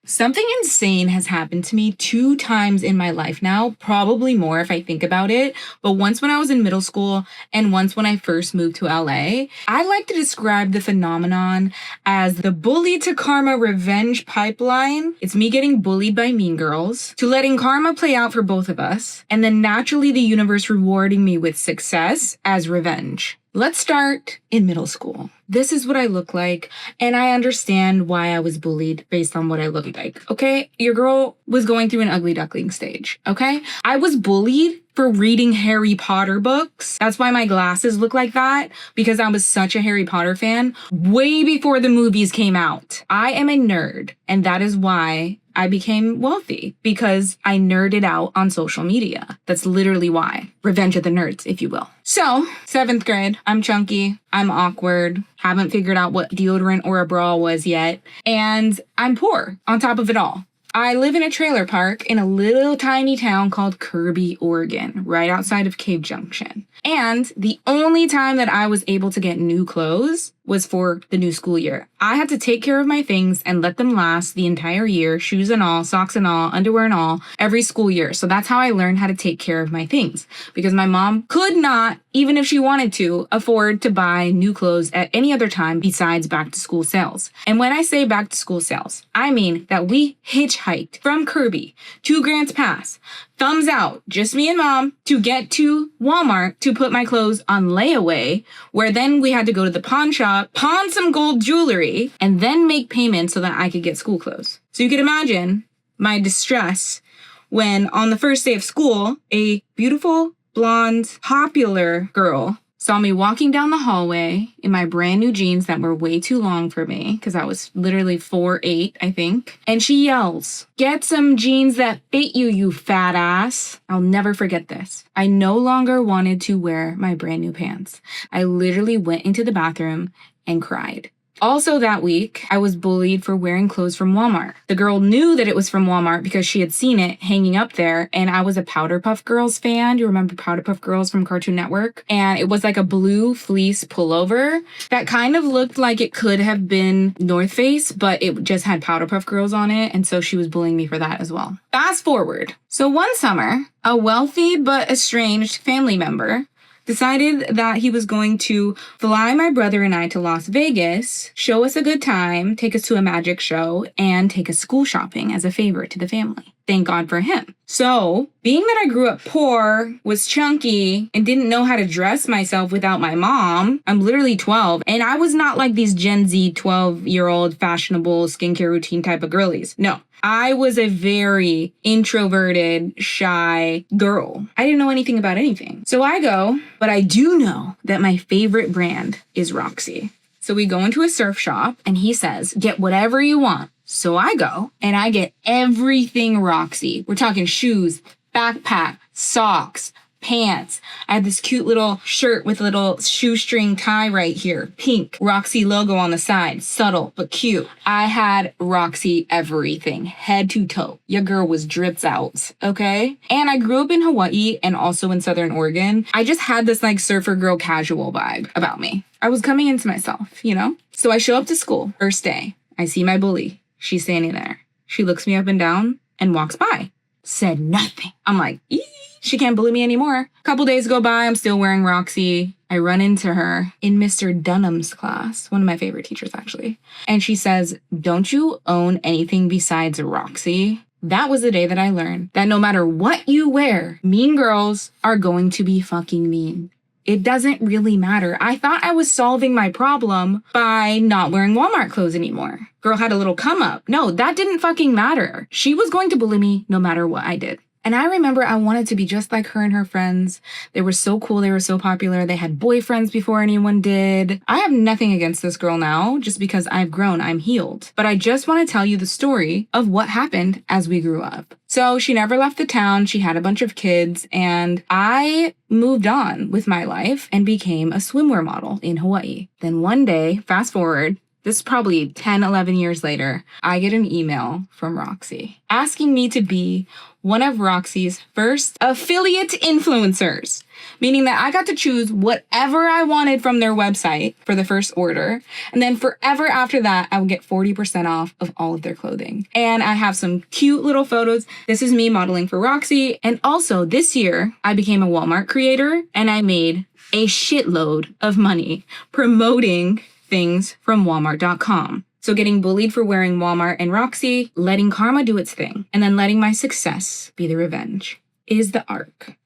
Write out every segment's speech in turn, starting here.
Something insane has happened to me 2 times in my life now, probably more if I think about it. But once when I was in middle school and once when I first moved to LA. I like to describe the phenomenon as the bully to karma revenge pipeline. It's me getting bullied by mean girls to letting karma play out for both of us, and then naturally the universe rewarding me with success as revenge. Let's start in middle school. This is what I look like, and I understand why I was bullied based on what I look like, okay? Your girl was going through an ugly duckling stage, okay? I was bullied for reading Harry Potter books. That's why my glasses look like that, because I was such a Harry Potter fan way before the movies came out. I am a nerd, and that is why I became wealthy, because I nerded out on social media. That's literally why. Revenge of the nerds, if you will. So, 7th grade, I'm chunky, I'm awkward, haven't figured out what deodorant or a bra was yet, and I'm poor on top of it all. I live in a trailer park in a little tiny town called Kirby, Oregon, right outside of Cave Junction. And the only time that I was able to get new clothes was for the new school year. I had to take care of my things and let them last the entire year, shoes and all, socks and all, underwear and all, every school year. So that's how I learned how to take care of my things, because my mom could not, even if she wanted to, afford to buy new clothes at any other time besides back to school sales. And when I say back to school sales, I mean that we hitchhiked from Kirby to Grants Pass, thumbs out, just me and mom, to get to Walmart to put my clothes on layaway, where then we had to go to the pawn shop, pawn some gold jewelry, and then make payments so that I could get school clothes. So you can imagine my distress when on the first day of school, a beautiful, blonde, popular girl saw me walking down the hallway in my brand new jeans that were way too long for me, because I was literally 4'8", I think. And she yells, "Get some jeans that fit you, you fat ass." I'll never forget this. I no longer wanted to wear my brand new pants. I literally went into the bathroom and cried. Also that week, I was bullied for wearing clothes from Walmart. The girl knew that it was from Walmart because she had seen it hanging up there, and I was a Powerpuff Girls fan. You remember Powerpuff Girls from Cartoon Network? And it was like a blue fleece pullover that kind of looked like it could have been North Face, but it just had Powerpuff Girls on it, and so she was bullying me for that as well. Fast forward. So one summer, a wealthy but estranged family member decided that he was going to fly my brother and I to Las Vegas, show us a good time, take us to a magic show, and take us school shopping as a favor to the family. Thank God for him. So, being that I grew up poor, was chunky, and didn't know how to dress myself without my mom, I'm literally 12, and I was not like these Gen Z 12-year-old fashionable skincare routine type of girlies. No. I was a very introverted, shy girl. I didn't know anything about anything. So I go, but I do know that my favorite brand is Roxy. So we go into a surf shop and he says, "Get whatever you want." So I go and I get everything Roxy. We're talking shoes, backpack, socks, pants. I had this cute little shirt with a little shoestring tie right here. Pink. Roxy logo on the side. Subtle, but cute. I had Roxy everything. Head to toe. Your girl was drips out. Okay? And I grew up in Hawaii and also in Southern Oregon. I just had this like surfer girl casual vibe about me. I was coming into myself, you know? So I show up to school. First day. I see my bully. She's standing there. She looks me up and down and walks by. Said nothing. I'm like, eee. She can't bully me anymore. A couple days go by, I'm still wearing Roxy. I run into her in Mr. Dunham's class, one of my favorite teachers, actually. And she says, "Don't you own anything besides Roxy?" That was the day that I learned that no matter what you wear, mean girls are going to be fucking mean. It doesn't really matter. I thought I was solving my problem by not wearing Walmart clothes anymore. Girl had a little come up. No, that didn't fucking matter. She was going to bully me no matter what I did. And I remember I wanted to be just like her and her friends. They were so cool. They were so popular. They had boyfriends before anyone did. I have nothing against this girl now, just because I've grown, I'm healed. But I just want to tell you the story of what happened as we grew up. So she never left the town. She had a bunch of kids, and I moved on with my life and became a swimwear model in Hawaii. Then one day, fast forward, this is probably 10, 11 years later, I get an email from Roxy asking me to be one of Roxy's first affiliate influencers, meaning that I got to choose whatever I wanted from their website for the first order. And then forever after that, I would get 40% off of all of their clothing. And I have some cute little photos. This is me modeling for Roxy. And also this year, I became a Walmart creator and I made a shitload of money promoting things from Walmart.com. So getting bullied for wearing Walmart and Roxy, letting karma do its thing, and then letting my success be the revenge is the arc.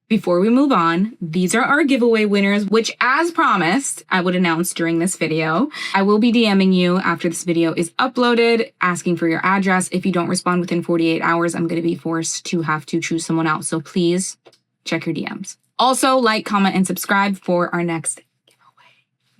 Before we move on, these are our giveaway winners, which as promised, I would announce during this video. I will be DMing you after this video is uploaded, asking for your address. If you don't respond within 48 hours, I'm going to be forced to have to choose someone else. So please check your DMs. Also, like, comment, and subscribe for our next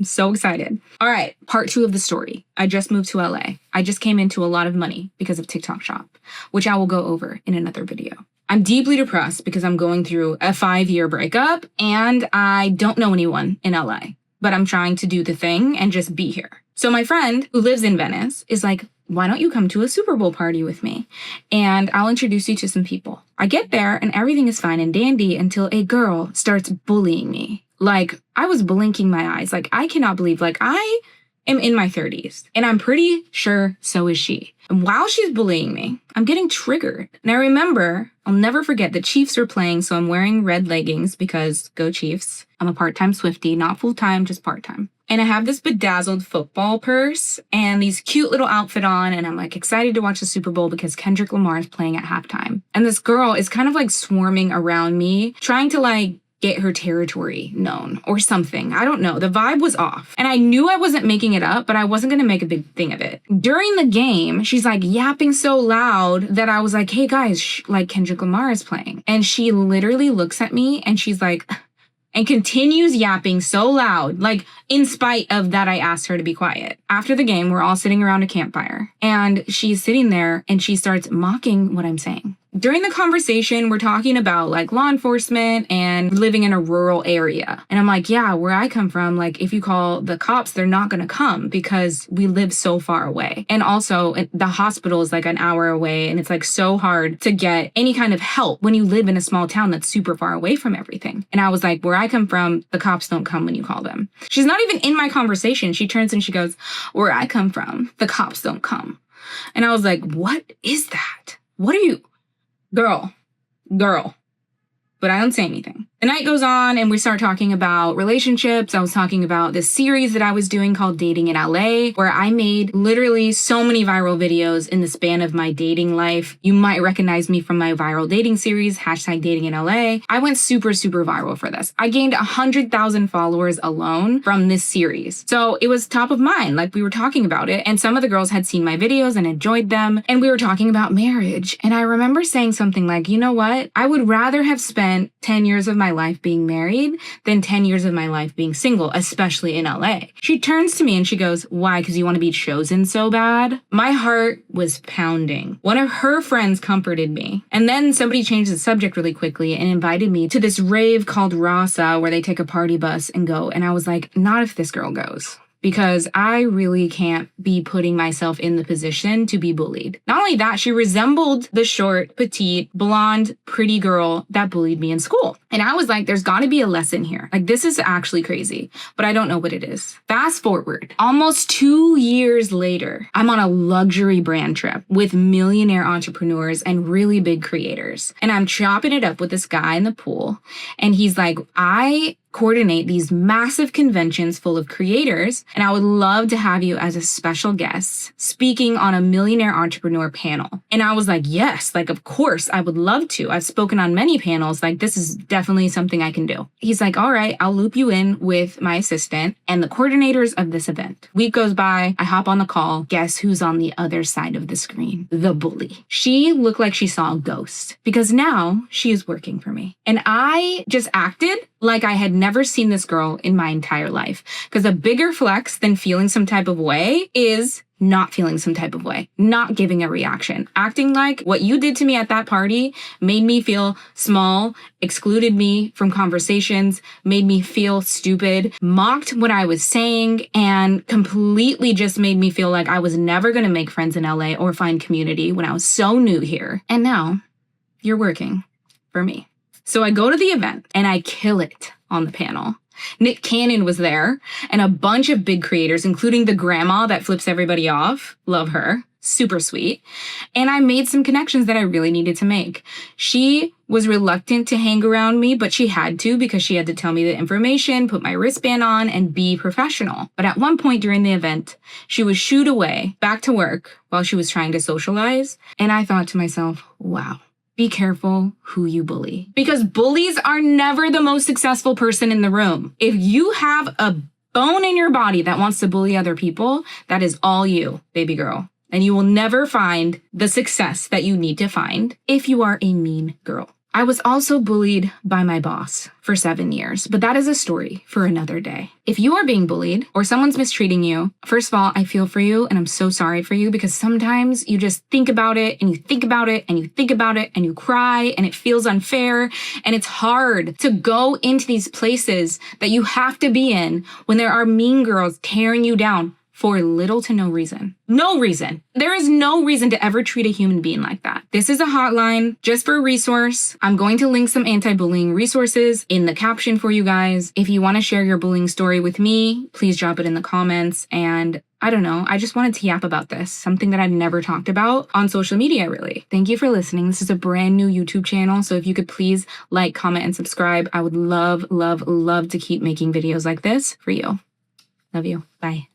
I'm so excited. All right, part 2 of the story. I just moved to LA. I just came into a lot of money because of TikTok Shop, which I will go over in another video. I'm deeply depressed because I'm going through a 5-year breakup and I don't know anyone in LA, but I'm trying to do the thing and just be here. So my friend who lives in Venice is like, why don't you come to a Super Bowl party with me? And I'll introduce you to some people. I get there and everything is fine and dandy until a girl starts bullying me. Like, I was blinking my eyes. Like, I cannot believe, like, I am in my 30s and I'm pretty sure so is she. And while she's bullying me, I'm getting triggered. And I remember, I'll never forget, the Chiefs were playing, so I'm wearing red leggings because go Chiefs. I'm a part-time Swiftie, not full-time, just part-time. And I have this bedazzled football purse and these cute little outfit on. And I'm like excited to watch the Super Bowl because Kendrick Lamar is playing at halftime. And this girl is kind of like swarming around me, trying to like get her territory known or something. I don't know. The vibe was off. And I knew I wasn't making it up, but I wasn't going to make a big thing of it. During the game, she's like yapping so loud that I was like, hey guys, like Kendrick Lamar is playing. And she literally looks at me and she's like, and continues yapping so loud, like in spite of that I asked her to be quiet. After the game, we're all sitting around a campfire and she's sitting there and she starts mocking what I'm saying. During the conversation, we're talking about like law enforcement and living in a rural area. And I'm like, yeah, where I come from, like if you call the cops, they're not going to come because we live so far away. And also the hospital is like an hour away. And it's like so hard to get any kind of help when you live in a small town that's super far away from everything. And I was like, where I come from, the cops don't come when you call them. She's not even in my conversation. She turns and she goes, where I come from, the cops don't come. And I was like, what is that? What are you? Girl. But I don't say anything. The night goes on and we start talking about relationships. I was talking about this series that I was doing called Dating in LA, where I made literally so many viral videos in the span of my dating life. You might recognize me from my viral dating series, #dating in LA. I went super, super viral for this. I gained 100,000 followers alone from this series. So it was top of mind, like we were talking about it. And some of the girls had seen my videos and enjoyed them. And we were talking about marriage. And I remember saying something like, you know what? I would rather have spent 10 years of my life being married than 10 years of my life being single, especially in LA. She turns to me and she goes, why? Because you want to be chosen so bad? My heart was pounding. One of her friends comforted me. And then somebody changed the subject really quickly and invited me to this rave called Rasa where they take a party bus and go. And I was like, not if this girl goes. Because I really can't be putting myself in the position to be bullied. Not only that, she resembled the short, petite, blonde, pretty girl that bullied me in school. And I was like, there's got to be a lesson here. Like, this is actually crazy, but I don't know what it is. Fast forward, almost 2 years later, I'm on a luxury brand trip with millionaire entrepreneurs and really big creators. And I'm chopping it up with this guy in the pool. And he's like, I coordinate these massive conventions full of creators, and I would love to have you as a special guest speaking on a millionaire entrepreneur panel. And I was like, yes, like, of course, I would love to. I've spoken on many panels. Like, this is definitely something I can do. He's like, all right, I'll loop you in with my assistant and the coordinators of this event. Week goes by, I hop on the call. Guess who's on the other side of the screen? The bully. She looked like she saw a ghost because now she is working for me. And I just acted like I had never seen this girl in my entire life. Because a bigger flex than feeling some type of way is not feeling some type of way, not giving a reaction, acting like what you did to me at that party made me feel small, excluded me from conversations, made me feel stupid, mocked what I was saying, and completely just made me feel like I was never going to make friends in LA or find community when I was so new here. And now you're working for me. So I go to the event and I kill it on the panel. Nick Cannon was there and a bunch of big creators, including the grandma that flips everybody off. Love her. Super sweet. And I made some connections that I really needed to make. She was reluctant to hang around me, but she had to because she had to tell me the information, put my wristband on, and be professional. But at one point during the event, she was shooed away back to work while she was trying to socialize. And I thought to myself, wow. Be careful who you bully, because bullies are never the most successful person in the room. If you have a bone in your body that wants to bully other people, that is all you, baby girl. And you will never find the success that you need to find if you are a mean girl. I was also bullied by my boss for 7 years, but that is a story for another day. If you are being bullied or someone's mistreating you, first of all, I feel for you and I'm so sorry for you, because sometimes you just think about it and you think about it and you think about it and you cry and it feels unfair, and it's hard to go into these places that you have to be in when there are mean girls tearing you down for little to no reason. No reason. There is no reason to ever treat a human being like that. This is a hotline just for a resource. I'm going to link some anti-bullying resources in the caption for you guys. If you want to share your bullying story with me, please drop it in the comments. And I don't know, I just wanted to yap about this, something that I've never talked about on social media, really. Thank you for listening. This is a brand new YouTube channel, so if you could please like, comment, and subscribe, I would love, love, love to keep making videos like this for you. Love you. Bye.